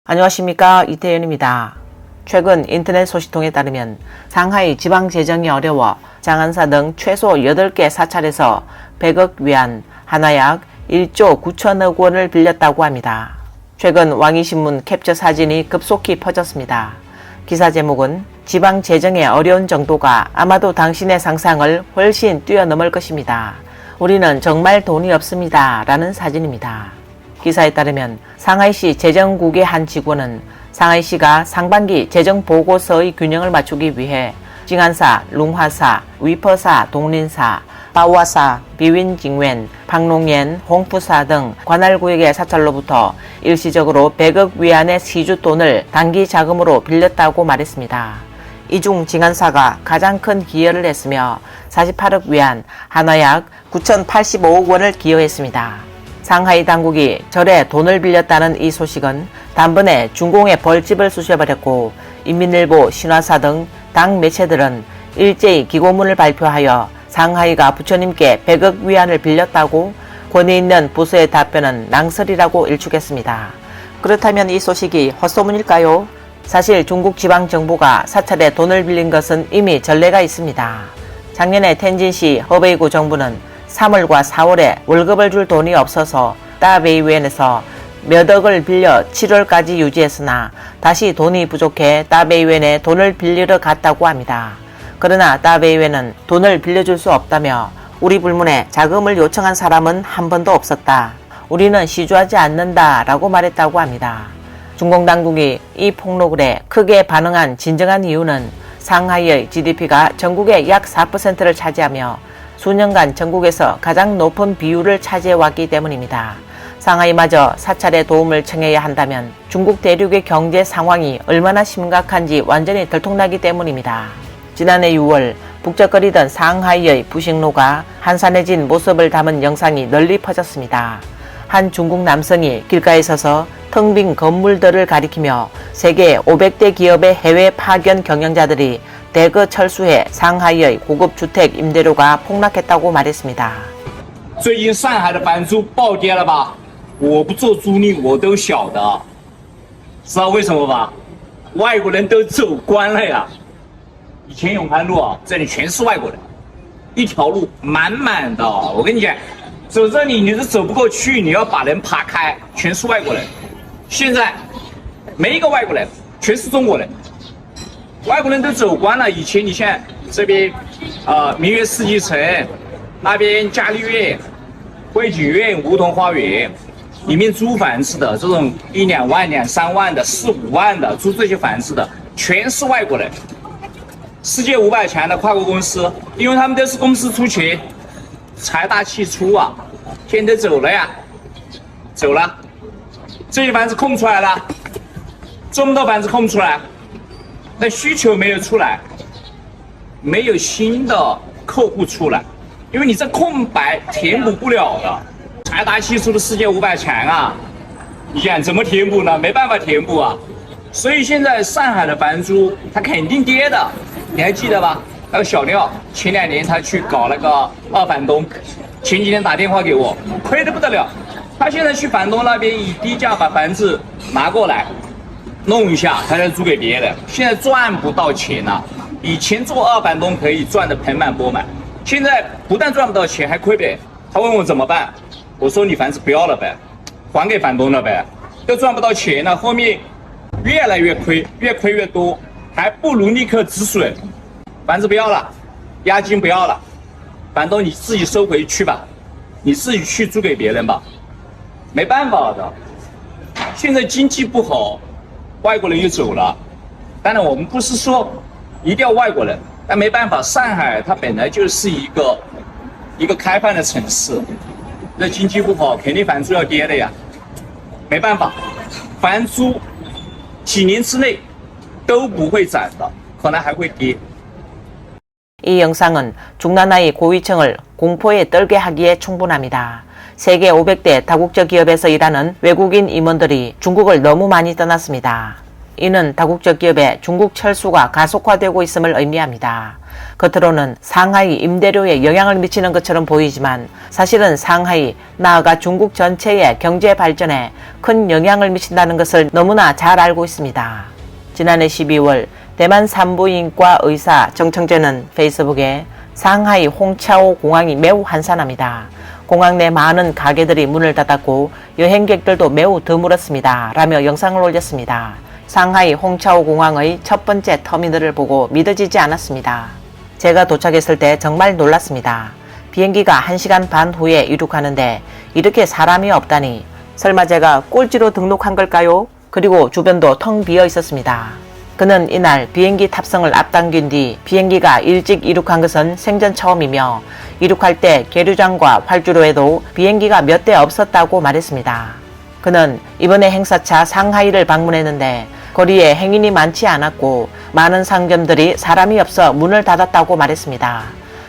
안녕하십니까, 이태현입니다. 최근 인터넷 소식통에 따르면 상하이 지방 재정이 어려워 장안사 등 최소 8개 사찰에서 100억 위안, 하나 약 1조 9천억 원을 빌렸다고 합니다. 최근 왕이신문 캡처 사진이 급속히 퍼졌습니다. 기사 제목은 지방 재정의 어려운 정도가 아마도 당신의 상상을 훨씬 뛰어넘을 것입니다. 우리는 정말 돈이 없습니다. 라는 사진입니다. 기사에 따르면 상하이시 재정국의 한 직원은 상하이시가 상반기 재정보고서의 균형을 맞추기 위해 징안사, 룽화사, 위퍼사, 동린사, 바와사, 비윈징웬, 박농옌, 홍푸사 등 관할구역의 사찰로부터 일시적으로 100억 위안의 시주 돈을 단기 자금으로 빌렸다고 말했습니다. 이 중 징안사가 가장 큰 기여를 했으며 48억 위안, 하나 약 9,085억 원을 기여했습니다. 상하이 당국이 절에 돈을 빌렸다는 이 소식은 단번에 중공의 벌집을 쑤셔버렸고 인민일보, 신화사 등 당 매체들은 일제히 기고문을 발표하여 상하이가 부처님께 100억 위안을 빌렸다고 권위 있는 부서의 답변은 낭설이라고 일축했습니다. 그렇다면 이 소식이 헛소문일까요? 사실 중국 지방정부가 사찰에 돈을 빌린 것은 이미 전례가 있습니다. 작년에 텐진시 허베이구 정부는 3월과 4월에 월급을 줄 돈이 없어서 따베이웬에서 몇 억을 빌려 7월까지 유지했으나 다시 돈이 부족해 따베이웬에 돈을 빌리러 갔다고 합니다. 그러나 따베이웬은 돈을 빌려줄 수 없다며 우리 불문에 자금을 요청한 사람은 한 번도 없었다. 우리는 시주하지 않는다 라고 말했다고 합니다. 중공 당국이 이 폭로글에 크게 반응한 진정한 이유는 상하이의 GDP가 전국의 약 4%를 차지하며 수년간 전국에서 가장 높은 비율을 차지해왔기 때문입니다. 상하이마저 사찰의 도움을 청해야 한다면 중국 대륙의 경제 상황이 얼마나 심각한지 완전히 들통나기 때문입니다. 지난해 6월 북적거리던 상하이의 부식로가 한산해진 모습을 담은 영상이 널리 퍼졌습니다. 한 중국 남성이 길가에 서서 텅 빈 건물들을 가리키며 세계 500대 기업의 해외 파견 경영자들이 대거 철수해 상하이의 고급 주택 임대료가 폭락했다고 말했습니다. 最近上海的房租暴跌了吧？我不做租赁我都晓得，知道为什么吧？外国人都走光了呀。以前永康路啊，这里全是外国人，一条路满满的。我跟你讲，走这里你是走不过去，你要把人扒开，全是外国人。现在没一个外国人，全是中国人。外国人都走光了。以前你像这边，明月世纪城，那边嘉丽苑、汇景苑、梧桐花园，里面租房子的这种1、2万、2、3万的、4、5万的租这些房子的，全是外国人。世界500强的跨国公司，因为他们都是公司出钱，财大气粗啊，现在都走了呀，走了，这些房子空出来了，这么多房子空出来。那需求没有出来，没有新的客户出来，因为你这空白填补不了的。财大气粗的世界500强啊，你想怎么填补呢？没办法填补啊。所以现在上海的房租它肯定跌的，你还记得吧？那个小廖前2年他去搞那个二房东，前几天打电话给我，亏得不得了。他现在去房东那边以低价把房子拿过来。弄一下，他再租给别人，现在赚不到钱了。以前做二房东可以赚得盆满钵满，现在不但赚不到钱，还亏呗。他问我怎么办，我说你房子不要了呗，还给房东了呗，都赚不到钱了，后面越来越亏，越亏越多，还不如立刻止损，房子不要了，押金不要了，房东你自己收回去吧，你自己去租给别人吧，没办法的，现在经济不好。外国人又走了，当然我们不是说一定要外国人，但没办法，上海它本来就是一个开放的城市，那经济不好，肯定房租要跌的呀，没办法，房租几年之内都不会涨的，可能还会跌。 이 영상은 중南하이 고위층을 공포에 떨게 하기에 충분합니다. 세계 500대 다국적 기업에서 일하는 외국인 임원들이 중국을 너무 많이 떠났습니다. 이는 다국적 기업의 중국 철수가 가속화되고 있음을 의미합니다. 겉으로는 상하이 임대료에 영향을 미치는 것처럼 보이지만 사실은 상하이, 나아가 중국 전체의 경제 발전에 큰 영향을 미친다는 것을 너무나 잘 알고 있습니다. 지난해 12월 대만 산부인과 의사 정청재는 페이스북에 상하이 홍차오 공항이 매우 한산합니다. 공항 내 많은 가게들이 문을 닫았고 여행객들도 매우 드물었습니다. 라며 영상을 올렸습니다. 상하이 홍차오 공항의 첫 번째 터미널을 보고 믿어지지 않았습니다. 제가 도착했을 때 정말 놀랐습니다. 비행기가 1시간 반 후에 이륙하는데 이렇게 사람이 없다니 설마 제가 꼴찌로 등록한 걸까요? 그리고 주변도 텅 비어 있었습니다. 그는 이날 비행기 탑승을 앞당긴 뒤 비행기가 일찍 이륙한 것은 생전 처음이며 이륙할 때 계류장과 활주로에도 비행기가 몇 대 없었다고 말했습니다. 그는 이번에 행사차 상하이를 방문했는데 거리에 행인이 많지 않았고 많은 상점들이 사람이 없어 문을 닫았다고 말했습니다.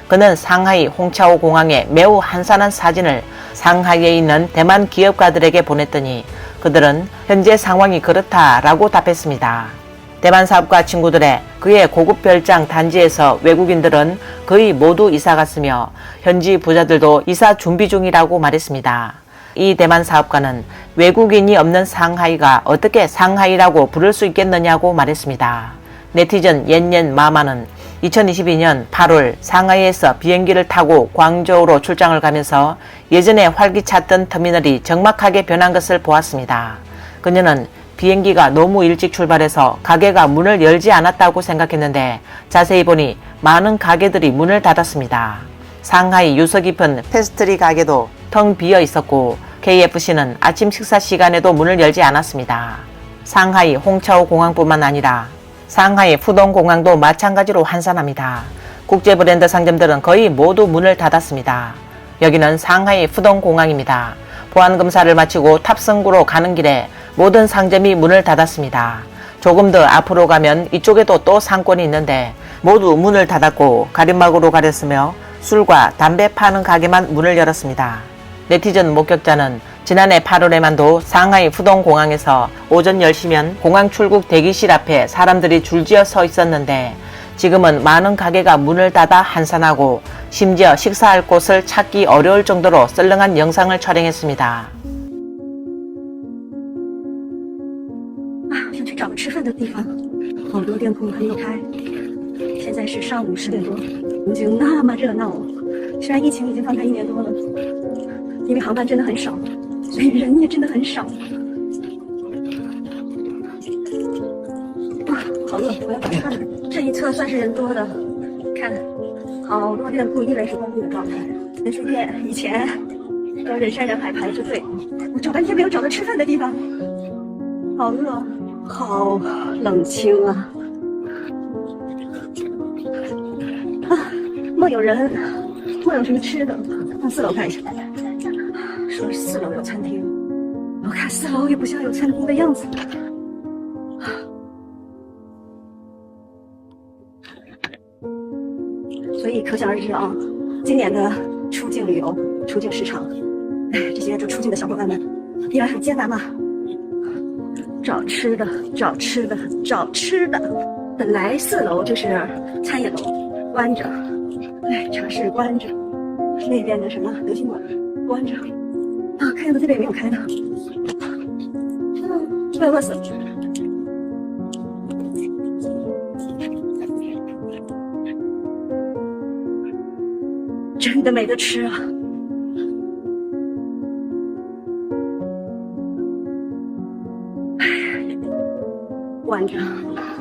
그는 상하이 홍차오 공항의 매우 한산한 사진을 상하이에 있는 대만 기업가들에게 보냈더니 그들은 현재 상황이 그렇다라고 답했습니다. 대만 사업가 친구들의 그의 고급 별장 단지에서 외국인들은 거의 모두 이사 갔으며 현지 부자들도 이사 준비 중이라고 말했습니다. 이 대만 사업가는 외국인이 없는 상하이가 어떻게 상하이라고 부를 수 있겠느냐고 말했습니다. 네티즌 옌옌 마마는 2022년 8월 상하이에서 비행기를 타고 광저우로 출장을 가면서 예전에 활기찼던 터미널이 적막하게 변한 것을 보았습니다. 그녀는 비행기가 너무 일찍 출발해서 가게가 문을 열지 않았다고 생각했는데 자세히 보니 많은 가게들이 문을 닫았습니다. 상하이 유서 깊은 페스트리 가게도 텅 비어 있었고 KFC는 아침 식사 시간에도 문을 열지 않았습니다. 상하이 홍차오 공항뿐만 아니라 상하이 푸동 공항도 마찬가지로 한산합니다. 국제 브랜드 상점들은 거의 모두 문을 닫았습니다. 여기는 상하이 푸동 공항입니다. 보안 검사를 마치고 탑승구로 가는 길에 모든 상점이 문을 닫았습니다. 조금 더 앞으로 가면 이쪽에도 또 상권이 있는데 모두 문을 닫았고 가림막으로 가렸으며 술과 담배 파는 가게만 문을 열었습니다. 네티즌 목격자는 지난해 8월에만도 상하이 푸동 공항에서 오전 10시면 공항 출국 대기실 앞에 사람들이 줄지어 서 있었는데 지금은 많은 가게가 문을 닫아 한산하고 심지어 식사할 곳을 찾기 어려울 정도로 썰렁한 영상을 촬영했습니다. 想去找个吃饭的地方，好多店铺还没有开。现在是上午10点多，已经那么热闹了。虽然疫情已经放开1年多了，因为航班真的很少，所以人也真的很少。好饿，我要找吃饭了。这一侧算是人多的，看，好多店铺依然是关闭的状态。人书店以前都人山人海排着队，我找半天没有找到吃饭的地方，好饿。 好冷清啊！莫有人，莫有什么吃的。上4楼看一下，说4楼有餐厅，我看4楼也不像有餐厅的样子。所以可想而知啊，今年的出境旅游、出境市场，这些出境的小伙伴们依然很艰难嘛。 找吃的，找吃的，找吃的。本来4楼就是餐饮楼，关着，茶室关着，那边的什么德兴馆关着，啊，看样子这边也没有开呢。快饿死了。真的没得吃啊！ 关着，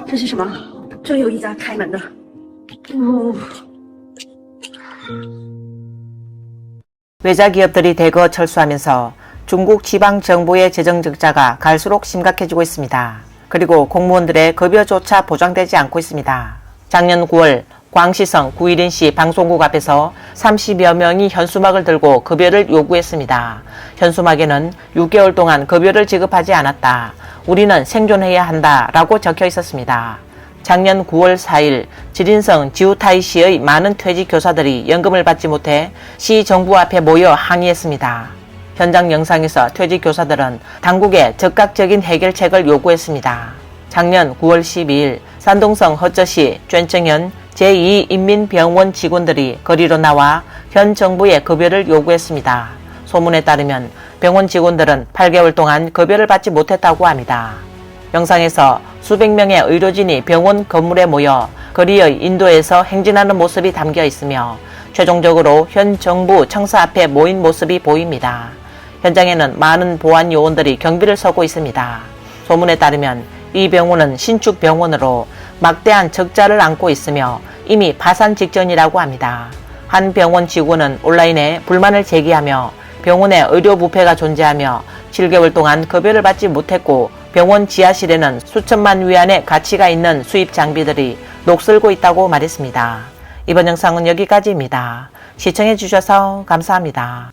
这是什么？这里有一家开门的。외자 기업들이 대거 철수하면서 중국 지방 정부의 재정 적자가 갈수록 심각해지고 있습니다. 그리고 공무원들의 급여조차 보장되지 않고 있습니다. 작년 9월 광시성 구일인시 방송국 앞에서 30여 명이 현수막을 들고 급여를 요구했습니다. 현수막에는 6개월 동안 급여를 지급하지 않았다. 우리는 생존해야 한다 라고 적혀 있었습니다. 작년 9월 4일 지린성 지우타이시의 많은 퇴직 교사들이 연금을 받지 못해 시 정부 앞에 모여 항의했습니다. 현장 영상에서 퇴직 교사들은 당국에 즉각적인 해결책을 요구했습니다. 작년 9월 12일 산동성 허저시 쨈정현 제2인민병원 직원들이 거리로 나와 현 정부의 급여를 요구했습니다. 소문에 따르면 병원 직원들은 8개월 동안 급여를 받지 못했다고 합니다. 영상에서 수백 명의 의료진이 병원 건물에 모여 거리의 인도에서 행진하는 모습이 담겨 있으며 최종적으로 현 정부 청사 앞에 모인 모습이 보입니다. 현장에는 많은 보안 요원들이 경비를 서고 있습니다. 소문에 따르면 이 병원은 신축 병원으로 막대한 적자를 안고 있으며 이미 파산 직전이라고 합니다. 한 병원 직원은 온라인에 불만을 제기하며 병원에 의료 부패가 존재하며 7개월 동안 급여를 받지 못했고 병원 지하실에는 수천만 위안의 가치가 있는 수입 장비들이 녹슬고 있다고 말했습니다. 이번 영상은 여기까지입니다. 시청해 주셔서 감사합니다.